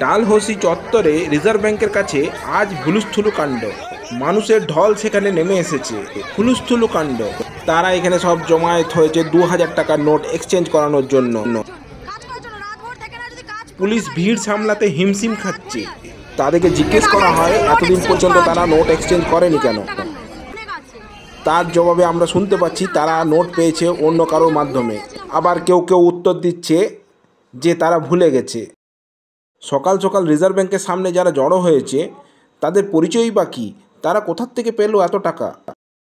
ডালহৌসি চত্বরে রিজার্ভ ব্যাংকের কাছে আজ হুলুস্থুলু কাণ্ড। মানুষের ঢল সেখানে নেমে এসেছে। হুলুস্থুলু কাণ্ড। তারা এখানে সব জমায়েত হয়েছে 2000 টাকার নোট এক্সচেঞ্জ করানোর জন্য। পুলিশ ভিড় সামলাতে হিমশিম খাচ্ছে। তাদেরকে জিজ্ঞেস করা হয় এতদিন পর্যন্ত তারা নোট এক্সচেঞ্জ করেনি কেন। তার জবাবে আমরা শুনতে পাচ্ছি তারা নোট পেয়েছে অন্য কারোর মাধ্যমে। আবার কেউ কেউ উত্তর দিচ্ছে যে তারা ভুলে গেছে। সকাল সকাল রিজার্ভ ব্যাংকের সামনে যারা জড়ো হয়েছে তাদের পরিচয়ই বা কী? তারা কোথার থেকে পেলো এত টাকা?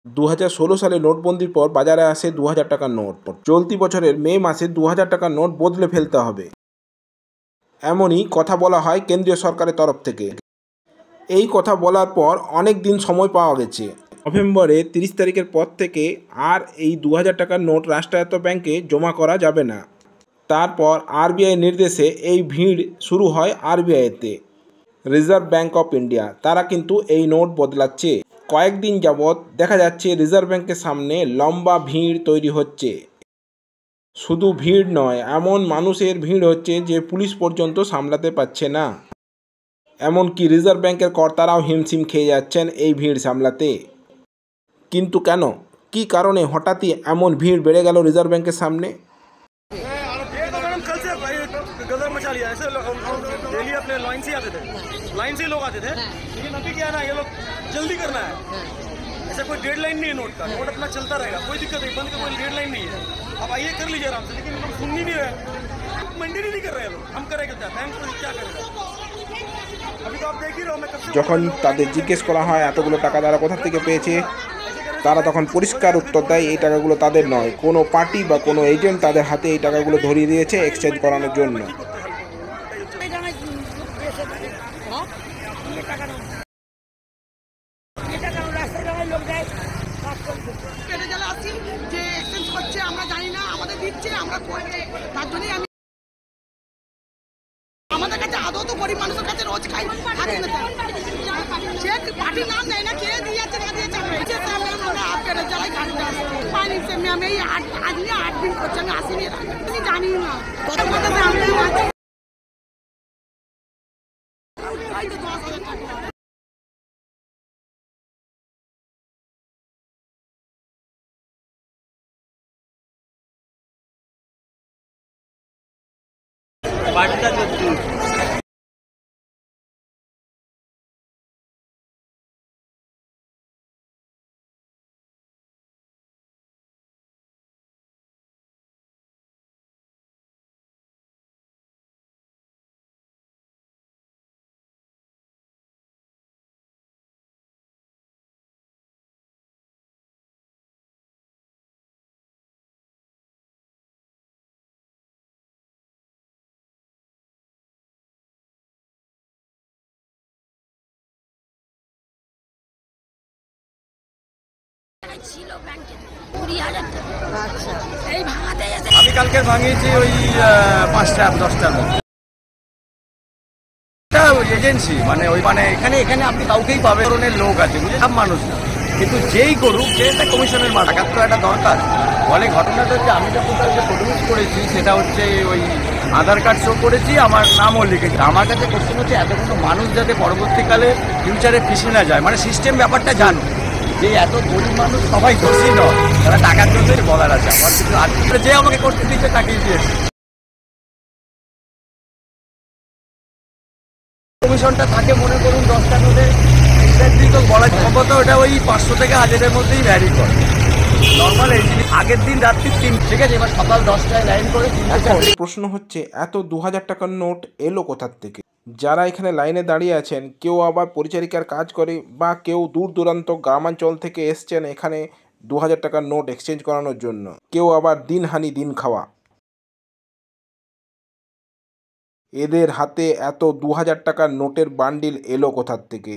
2016 সালে নোটবন্দির পর বাজারে আসে 2000 টাকার নোট। চলতি বছরের মে মাসে 2000 টাকার নোট বদলে ফেলতে হবে, এমনই কথা বলা হয় কেন্দ্রীয় সরকারের তরফ থেকে। এই কথা বলার পর অনেক দিন সময় পাওয়া গেছে। নভেম্বরে 30 তারিখের পর থেকে আর এই 2000 টাকার নোট রাষ্ট্রায়ত্ত ব্যাংকে জমা করা যাবে না। তারপর আরবিআই নির্দেশে এই ভিড় শুরু হয় আরবিআইতে, রিজার্ভ ব্যাংক অফ ইন্ডিয়া। তারা কিন্তু এই নোট বদলাচ্ছে। কয়েকদিন যাবৎ দেখা যাচ্ছে রিজার্ভ ব্যাংকের সামনে লম্বা ভিড় তৈরি হচ্ছে। শুধু ভিড় নয়, এমন মানুষের ভিড় হচ্ছে যে পুলিশ পর্যন্ত সামলাতে পারছে না। এমনকি রিজার্ভ ব্যাংকের কর্তারাও হিমশিম খেয়ে যাচ্ছেন এই ভিড় সামলাতে। কিন্তু কেন, কি কারণে হঠাৎই এমন ভিড় বেড়ে গেল রিজার্ভ ব্যাংকের সামনে? डेली अपने लाइन से आते थे, लाइन से लोग आते थे। लेकिन अभी क्या है ना, ये लोग जल्दी करना है। ऐसा कोई डेडलाइन नहीं है नोट का। नोट अपना चलता रहेगा, कोई दिक्कत नहीं, बंद का कोई डेडलाइन नहीं है। अब आइए कर लीजिए आराम से। लेकिन लोग सुन ही नहीं रहे, मेंटेन नहीं कर रहे हैं लोग। हम करें क्या? बैंक को क्या करेगा? अभी तो आप देख ही रहे हो। मैं যখন তাদের জিজ্ঞেস করা হয় এতগুলো টাকা তারা কোথা থেকে পেয়েছে, তারা তখন পরিষ্কার উত্তর দেয় এই টাকাগুলো তাদের নয়, কোনো পার্টি বা কোনো এজেন্ট তাদের হাতে এই টাকাগুলো ধরিয়ে দিয়েছে এক্সচেঞ্জ করানোর জন্য। আমাদের কাছে আদৌ তো গরিব মানুষের কাছে রোজ খাই পার্টির নাম নেই না, কে দিয়েছে না দিয়েছে আমরা আপডেটে চালাই গাড়িটা পাইনি। আমি এই আজ নিয়ে 8 দিন করছি, আমি আসিনি, তুমি জানি না কত কথা আমি पार्टी का जो ছিল ব্যাংকে 20,000 টাকা। আচ্ছা, এই ভাঙাতে এসে আমি কালকে ভাঙিয়েছি ওই 5টা 10টার মধ্যে। এজেন্সি মানে ওই মানে এখানে আপনি কাউকেই পাবেন ধরনের লোক আছে, বুঝলেন, সব মানুষ না, কিন্তু যেই করুক সে একটা কমিশনের মাল টাকার তো একটা দরকার। ফলে ঘটনাটা হচ্ছে আমি যখন তাকে প্রডিউস করেছি সেটা হচ্ছে ওই আধার কার্ড শো করেছি, আমার নামও লিখেছি। আমার কাছে কোশ্চেন হচ্ছে এতগুলো মানুষ যাতে পরবর্তীকালে ফিউচারে ফিসে না যায়, মানে সিস্টেম ব্যাপারটা জানো যে এত গরিব মানুষ সবাই দোষী নয়, তারা টাকার জন্যই বলার আছে। আমার কিছু আজকে যে আমাকে করতে দিচ্ছে তাকেই দিয়েছে। কমিশনটা থাকে মনে করুন 10টা নোটে, এক্স্যাক্টলি তো বলা সম্ভবত ওটা ওই 500 থেকে 1000-এর মধ্যেই ভ্যারি করে। নর্মাল এই জিনিস আগের দিন রাত্রি 3, ঠিক আছে, এবার সকাল 10টায় লাইন করে। প্রশ্ন হচ্ছে এত 2000 টাকার নোট এলো কোথার থেকে? যারা এখানে লাইনে দাঁড়িয়ে আছেন, কেউ আবার পরিচারিকার কাজ করে বা কেউ দূর দূরান্ত গ্রামাঞ্চল থেকে এসছেন এখানে 2000 টাকার নোট এক্সচেঞ্জ করানোর জন্য, কেউ আবার দিনহানি দিন খাওয়া। এদের হাতে এত 2000 টাকার নোটের বান্ডিল এলো কোথার থেকে?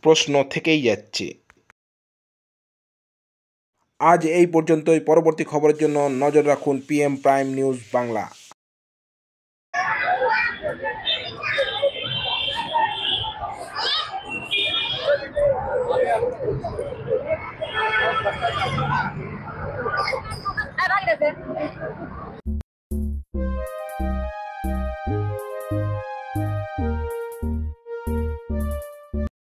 প্রশ্ন থেকেই যাচ্ছে। আজ এই পর্যন্তই। পরবর্তী খবরের জন্য নজর রাখুন PM প্রাইম নিউজ বাংলা।